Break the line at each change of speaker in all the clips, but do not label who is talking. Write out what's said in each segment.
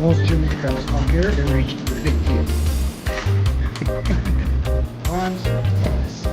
Most Jamaicans come here, they reach 50th. Once, twice.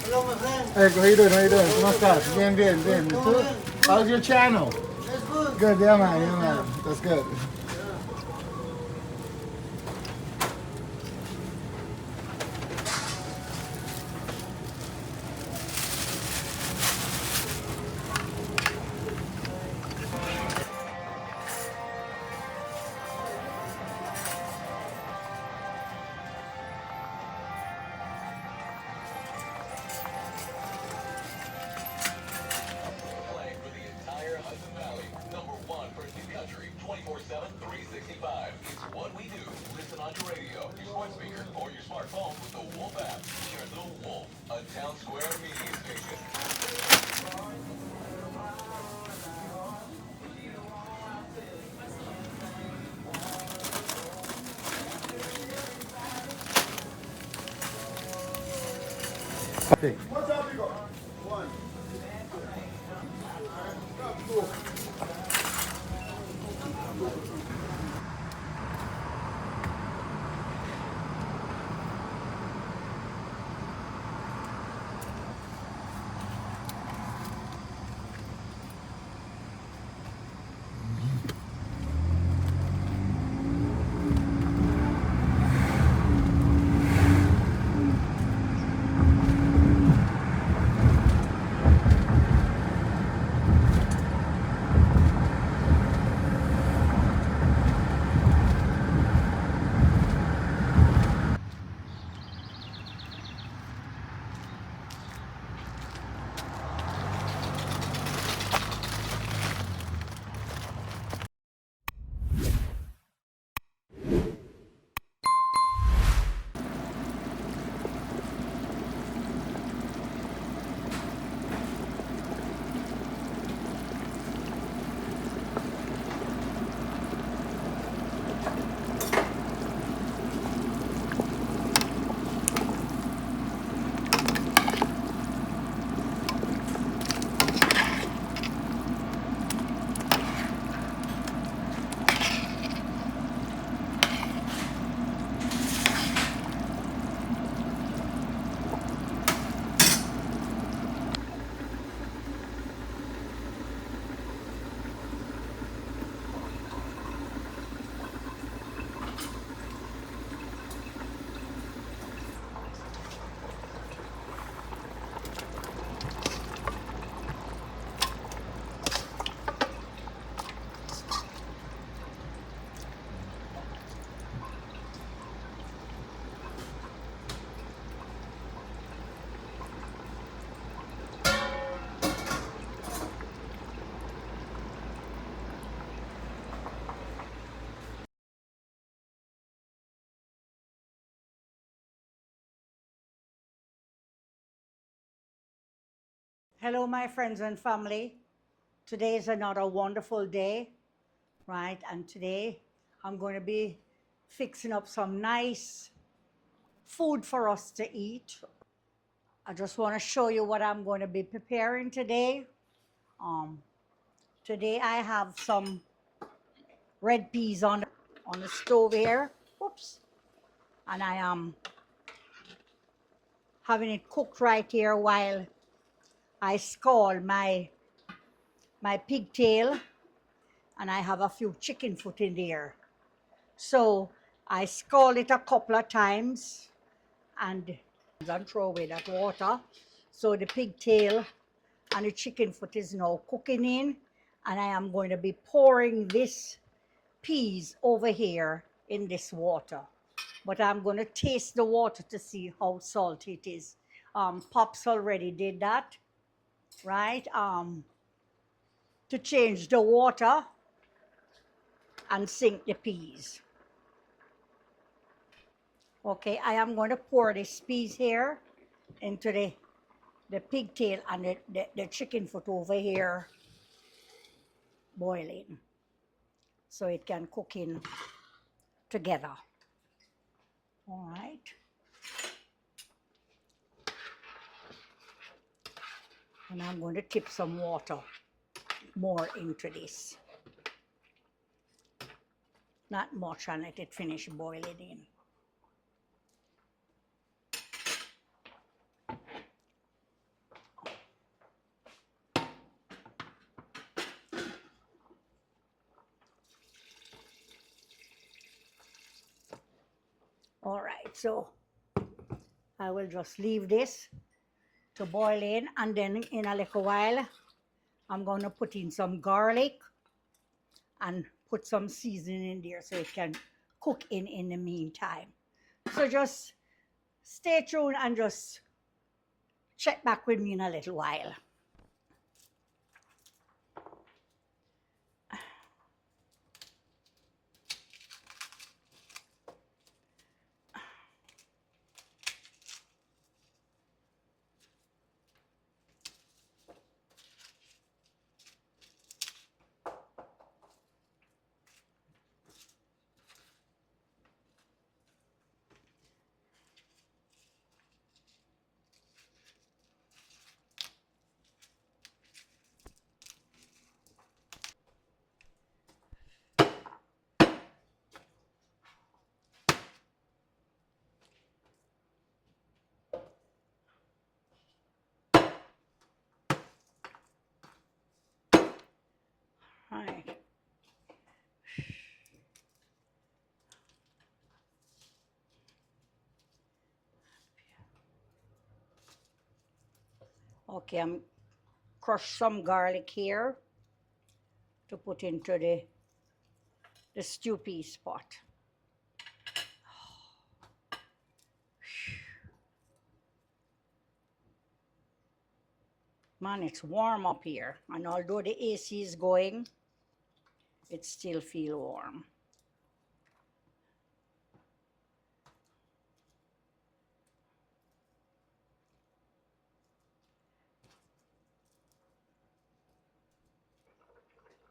Hello, my friend.
Hey, how you doing? How you doing? ¿Cómo estás? Bien, bien, bien. ¿Y tú? How's your channel?
That's good.
Good, yeah, man, yeah, man. That's good.
Playing for the entire Hudson Valley. Number one for New Country, 24/7, 365. It's what we do. Listen on your radio, your smart speaker, or your smartphone with the Wolf app. Hear the Wolf, a town square media station.
Okay.
What's up, you go? One.
Hello, my friends and family. Today is another wonderful day, right? And today I'm going to be fixing up some nice food for us to eat. I just want to show you what I'm going to be preparing today. Um, Today I have some red peas on the stove here. Whoops. And I am having it cooked right here while I scald my pigtail, and I have a few chicken foot in there. So I scald it a couple of times and throw away that water. So the pigtail and the chicken foot is now cooking in, and I am going to be pouring this peas over here in this water. But I'm going to taste the water to see how salty it is. Pops already did that, right? To change the water and sink the peas. Okay, I am going to pour this peas here into the pigtail and the chicken foot over here boiling, so it can cook in together. All right. And I'm going to tip some water more into this. Not much, and let it finish boiling in. All right, so I will just leave this to boil in, and then in a little while, I'm going to put in some garlic and put some seasoning in there so it can cook in the meantime. So just stay tuned and just check back with me in a little while. All right. Okay, I'm crush some garlic here to put into the stew pea pot. Man, it's warm up here, and although the AC is going, it still feels warm.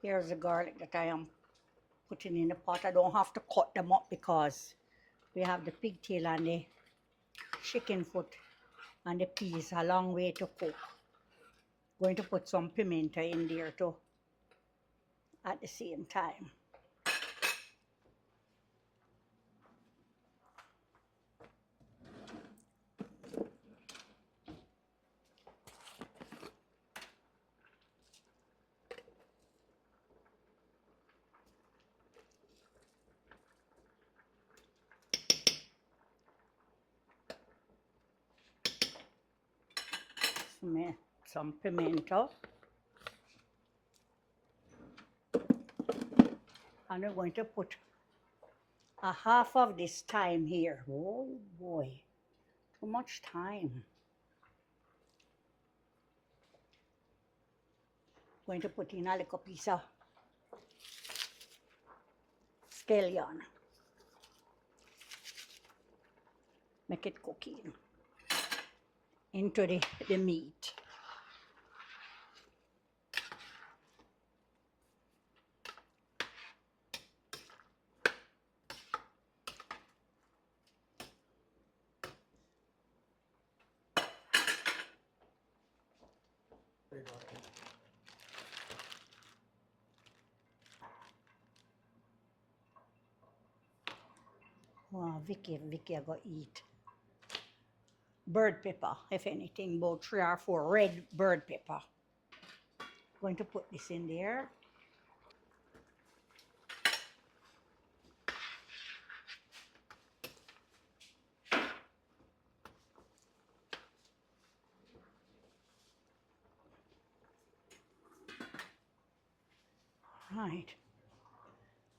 Here's the garlic that I am putting in the pot. I don't have to cut them up because we have the pigtail and the chicken foot and the peas a long way to cook. Going to put some pimento in there too at the same time. Some pimento. And we're going to put a half of this thyme here. Oh boy, too much thyme. Going to put in a little piece of scallion. Make it cook into the meat. Wow, Vicky, I go eat bird pepper, if anything, about 3 or 4 red bird pepper. Going to put this in there. Right.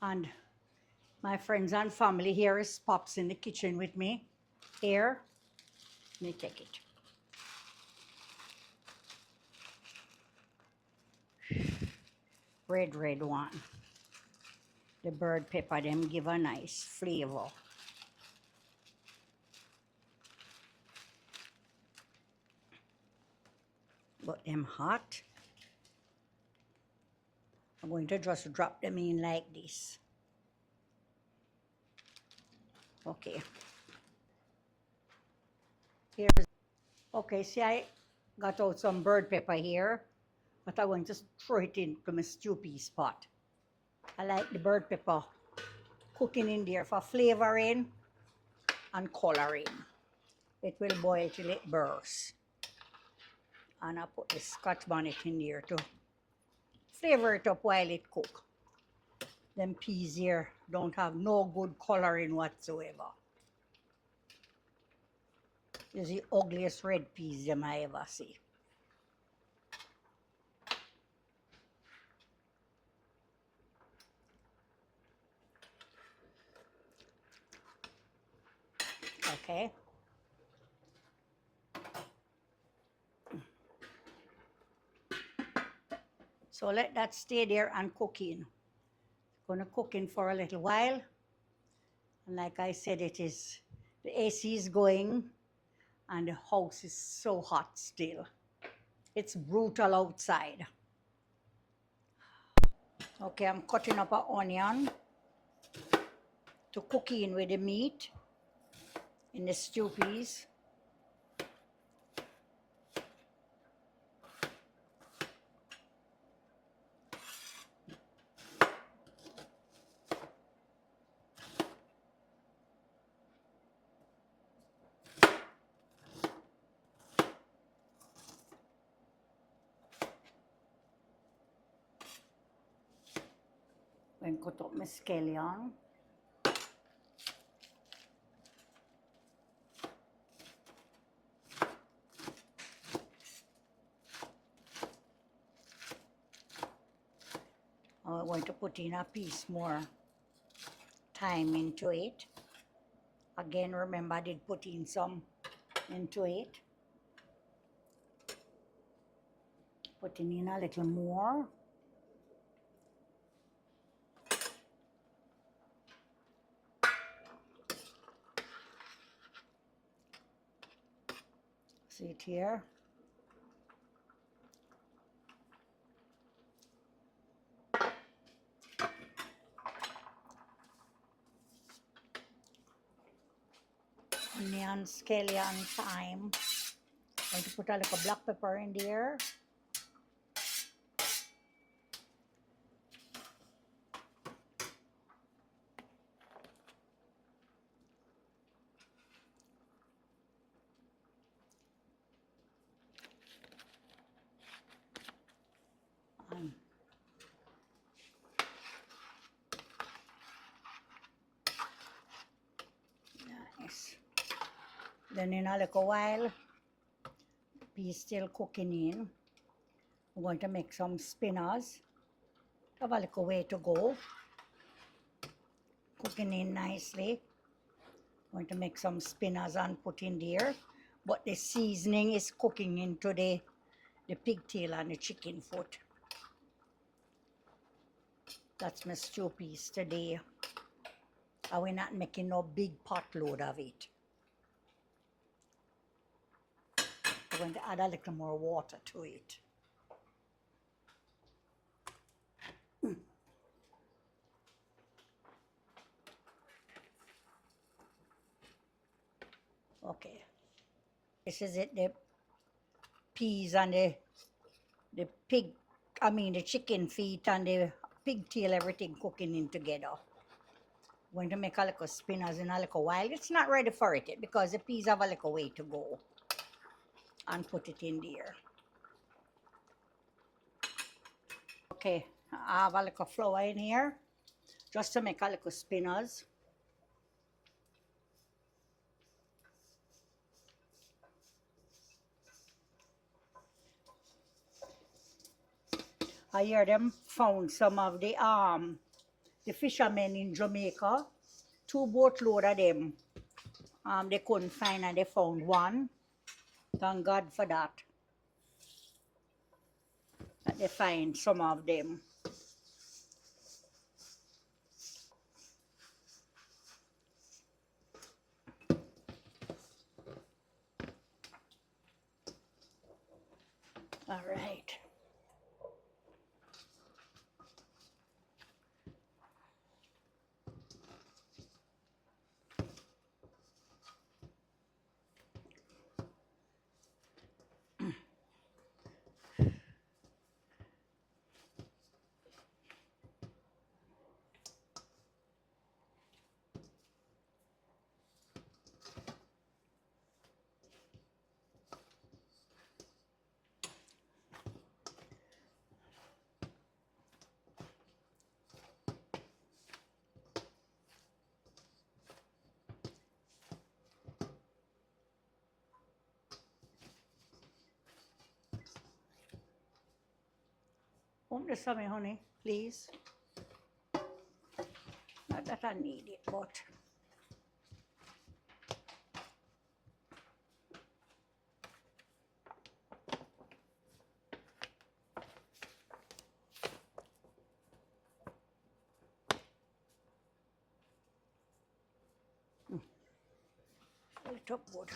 And my friends and family, here is Pops in the kitchen with me. Here, let me take it. Red one. The bird pepper, them give a nice flavor. But them hot. I'm going to just drop them in like this. Okay. Here's, okay, see I got out some bird pepper here, but I'm going to throw it into my stew peas pot. I like the bird pepper cooking in there for flavoring and coloring. It will boil till it bursts. And I put the Scotch bonnet in there to flavor it up while it cooks. Them peas here don't have no good coloring whatsoever. It's the ugliest red peas them I ever see. Okay. So let that stay there and cook in. Gonna cook in for a little while. And like I said, the AC is going and the house is so hot still. It's brutal outside. Okay, I'm cutting up an onion to cook in with the meat in the stew peas. Then cut up my scallion. I'm going to put in a piece more thyme into it. Again, remember I did put in some into it. Putting in a little more. See it here. Onion, scallion, thyme. Going to put a little black pepper in there. Nice. Then in a little while, peas still cooking in. I'm going to make some spinners. Have a little way to go. Cooking in nicely. Going to make some spinners and put in there. But the seasoning is cooking into the pigtail and the chicken foot. That's my stew piece today. And we're not making no big pot load of it. I'm going to add a little more water to it. Okay. This is it, the peas and the chicken feet and the pigtail, everything cooking in together. I'm going to make a little spinners in a little while. It's not ready for it yet because the peas have a little way to go. and put it in there. Okay, I have a little flour in here just to make a little spinners. I hear them found some of the fishermen in Jamaica, 2 boatload of them. They couldn't find and they found one. Thank God for that. That they find some of them. All right. Won't this for me, honey, please? Not that I need it, but it up good.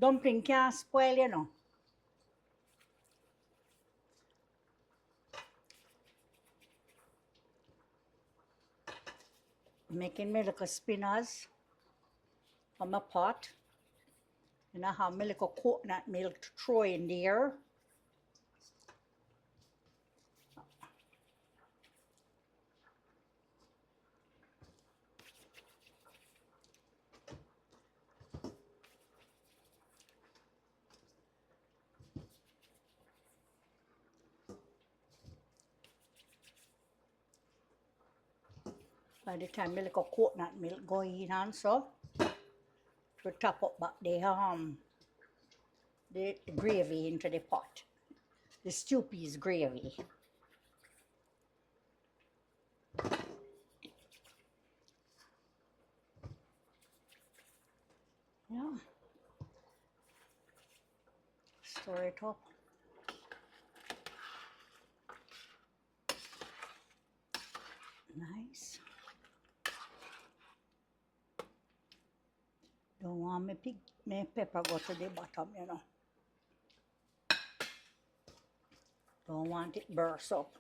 Dumpling can't spoil, you know. Making me little spinners from a pot. And I have my little coconut milk to throw in there. By the time my little coconut milk go in and so, to top up back the gravy into the pot. The stew peas gravy. Yeah. Stir it up. Nice. Don't want my pepper go to the bottom, you know. Don't want it burst up.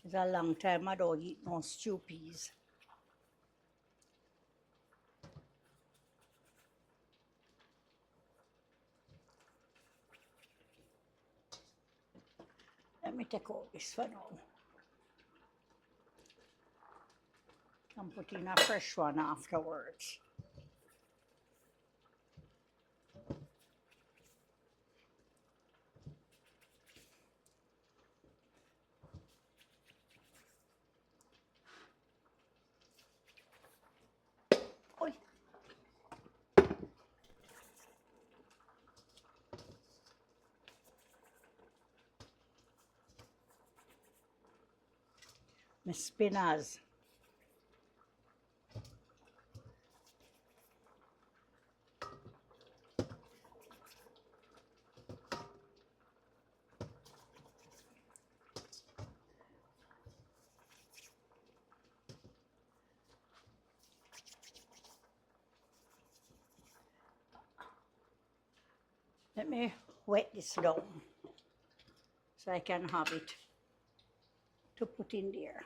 It's a long time I don't eat no stew peas. Let me take out this for now. I'm putting a fresh one afterwards. Oi. My spinners. Let me wet this down so I can have it to put in there.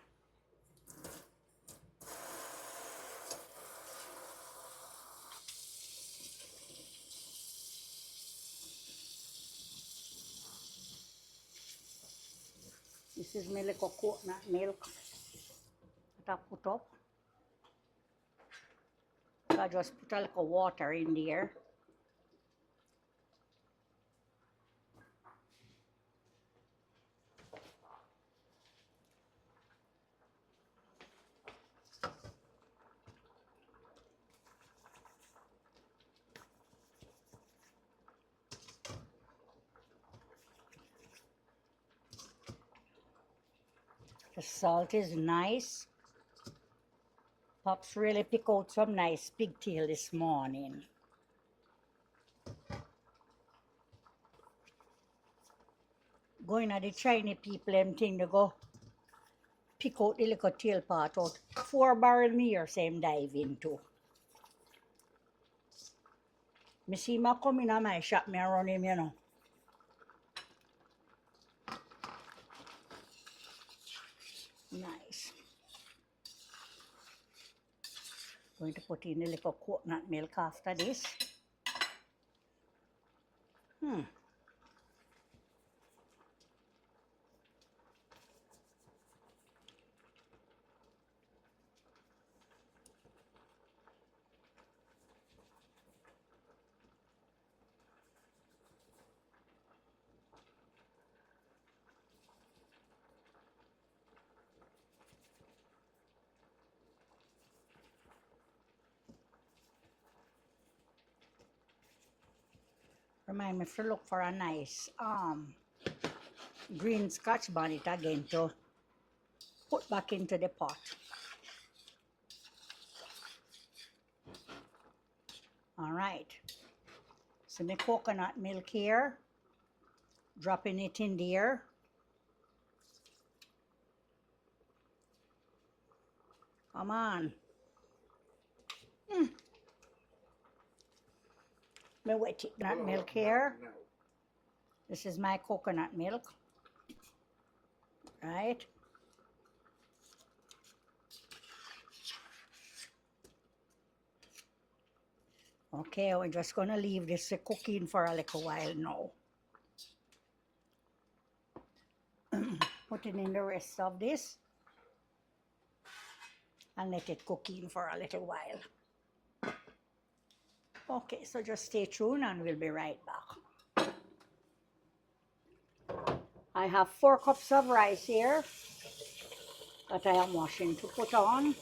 This is my little coconut milk that I put up. So I just put a little water in there. The salt is nice. Pops really pick out some nice pigtail this morning. Going at the Chinese people, them thing to go pick out the little tail part out. 4 barrel mere same dive into. Me see him come in my shop, me run him, you know. Nice. Going to put in a little coconut milk after this. Remind me to look for a nice green scotch bonnet again to put back into the pot. All right. So my coconut milk here, dropping it in there. Come on. My wet coconut milk here. This is my coconut milk. Right? Okay, we're just gonna leave this cooking for a little while now. Putting in the rest of this and let it cook in for a little while. Okay, so just stay tuned and we'll be right back. I have 4 cups of rice here that I am washing to put on.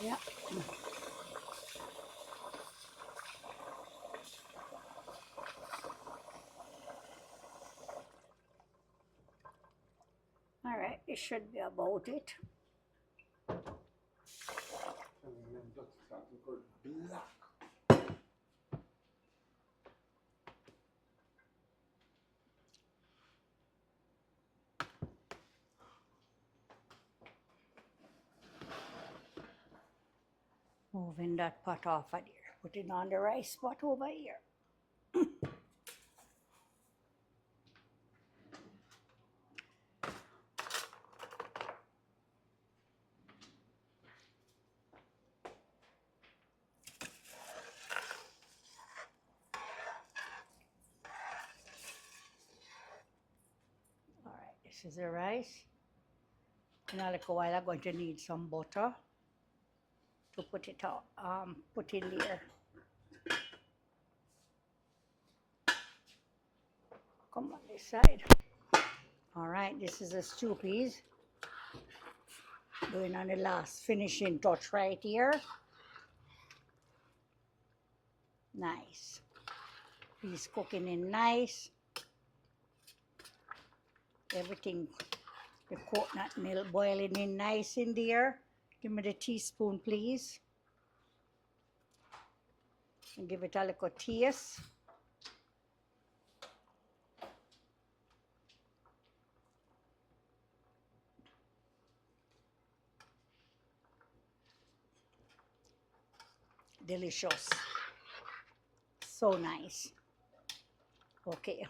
Yeah. All right, this should be about it. Moving that pot off of there. Put it on the rice pot over here. All right, this is the rice. In a little while, I'm going to need some butter to put it out, put in there. Come on this side. All right, this is the stew peas. Doing on the last finishing touch right here. Nice. Peas cooking in nice. Everything, the coconut milk boiling in nice in there. Give me the teaspoon, please. And give it a little taste. Delicious. So nice. Okay.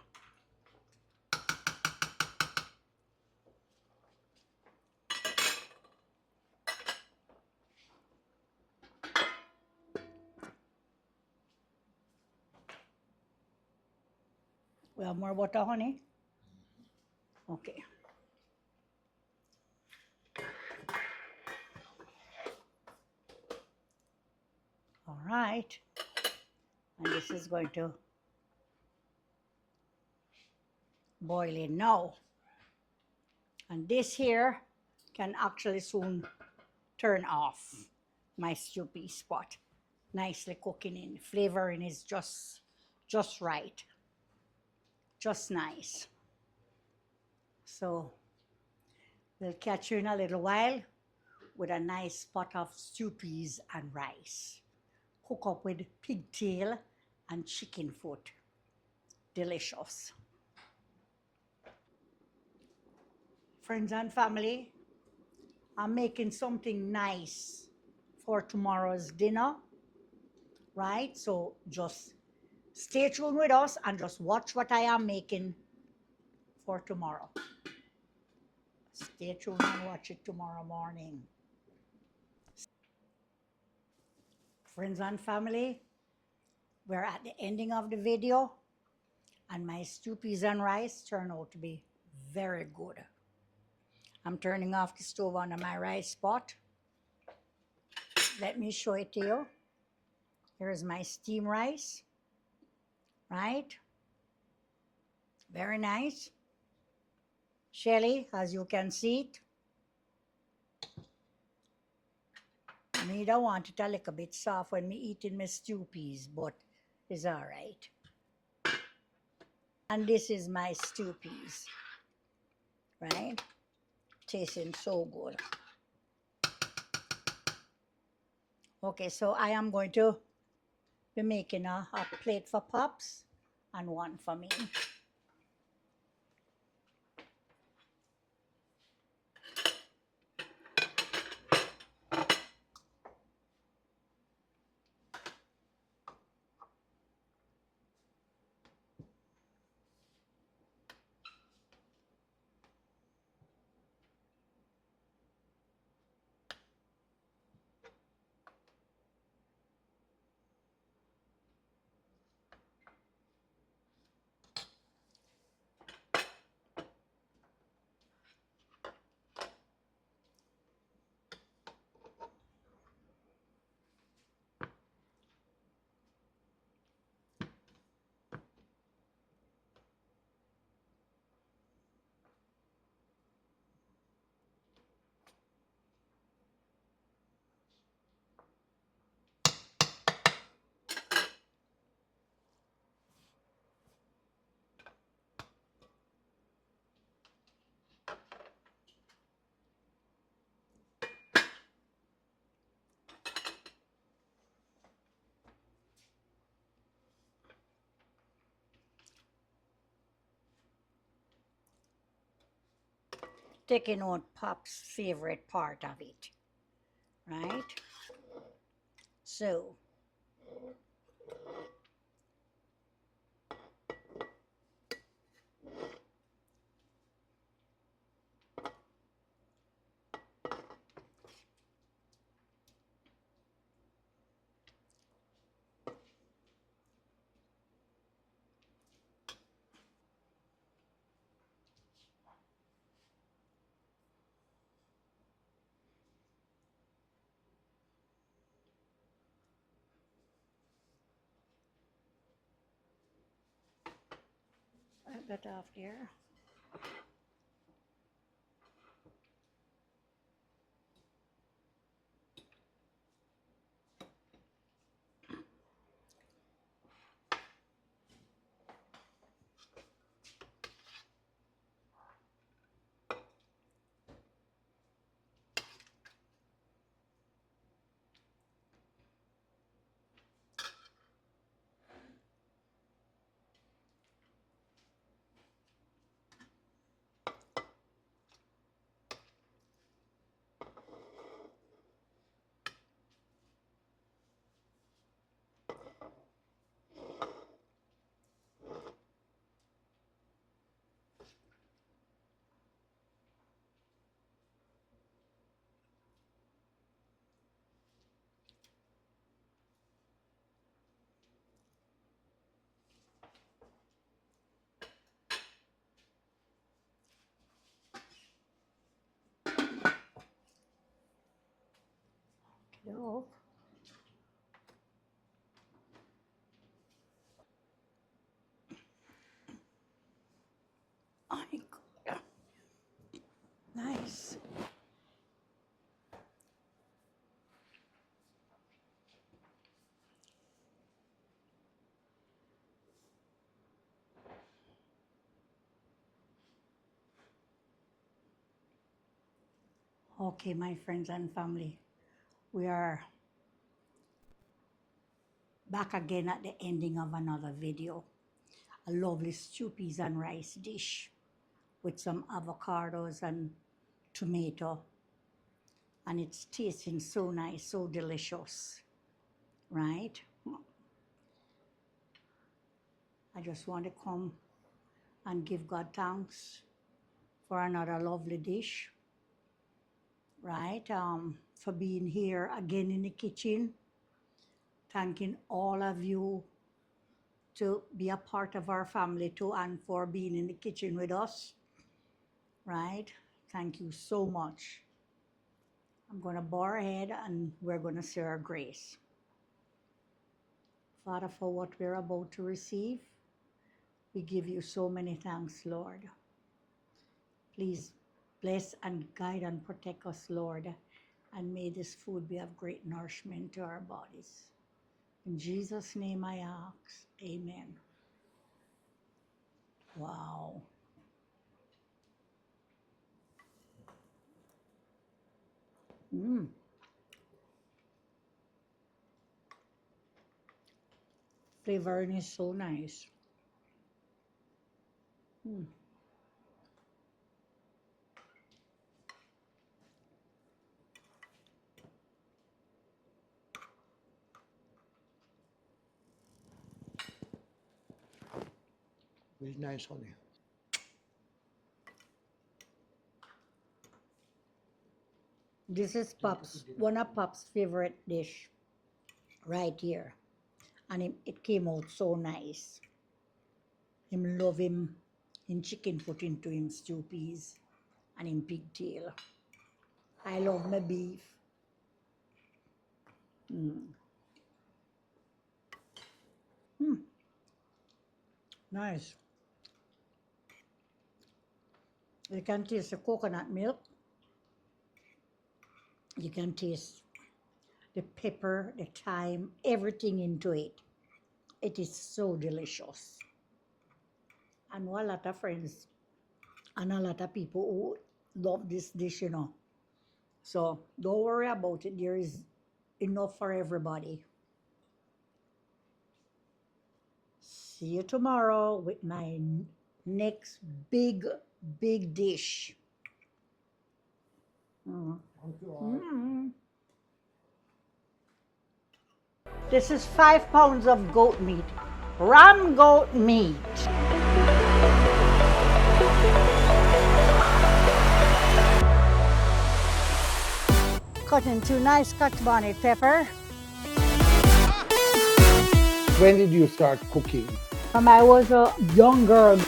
We have more butter, honey? Okay. All right. And this is going to boil in now. And this here can actually soon turn off my stew piece pot. Nicely cooking in. Flavoring is just right. Just nice. So we'll catch you in a little while with a nice pot of stew peas and rice. Cook up with pigtail and chicken foot. Delicious. Friends and family, I'm making something nice for tomorrow's dinner, right? So just stay tuned with us and just watch what I am making for tomorrow. Stay tuned and watch it tomorrow morning. Friends and family, we're at the ending of the video, and my stew peas and rice turned out to be very good. I'm turning off the stove on my rice pot. Let me show it to you. Here's my steamed rice, right? Very nice. Shelly, as you can see it. Me don't want it a little bit soft when me eating my stew peas, but it's all right. And this is my stew peas, right? Tasting so good. Okay, so I am going to be making a plate for Pops and one for me. Taking out Pop's favorite part of it, right? So, wipe that off there. Okay, my friends and family, we are back again at the ending of another video. A lovely stew peas and rice dish with some avocados and tomato. And it's tasting so nice, so delicious, right? I just want to come and give God thanks for another lovely dish, right? For being here again in the kitchen, thanking all of you to be a part of our family too and for being in the kitchen with us, right? Thank you so much. I'm going to bow our head and we're going to say our grace. Father, for what we're about to receive, we give you so many thanks, Lord. Please bless and guide and protect us, Lord, and may this food be of great nourishment to our bodies. In Jesus' name I ask, amen. Wow. Flavoring is so nice.
Very nice, honey.
This is Pop's, one of Pop's favorite dish right here. And it came out so nice. Him love him in chicken put into him stew peas and in pigtail. I love my beef. Nice. You can taste the coconut milk. You can taste the pepper, the thyme, everything into it. It is so delicious. I know a lot of friends and a lot of people who love this dish, you know. So don't worry about it. There is enough for everybody. See you tomorrow with my next big dish. This is 5 pounds of goat meat, ram goat meat. Cut into nice cut bonnet pepper.
When did you start cooking?
I was a young girl.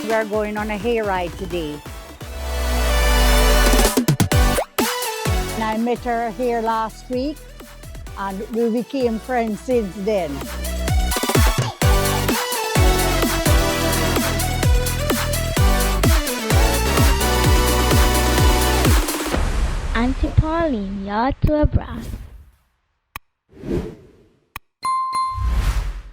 We are going on a hayride today. And I met her here last week and we became friends since then.
Auntie Pauline, you're too brass.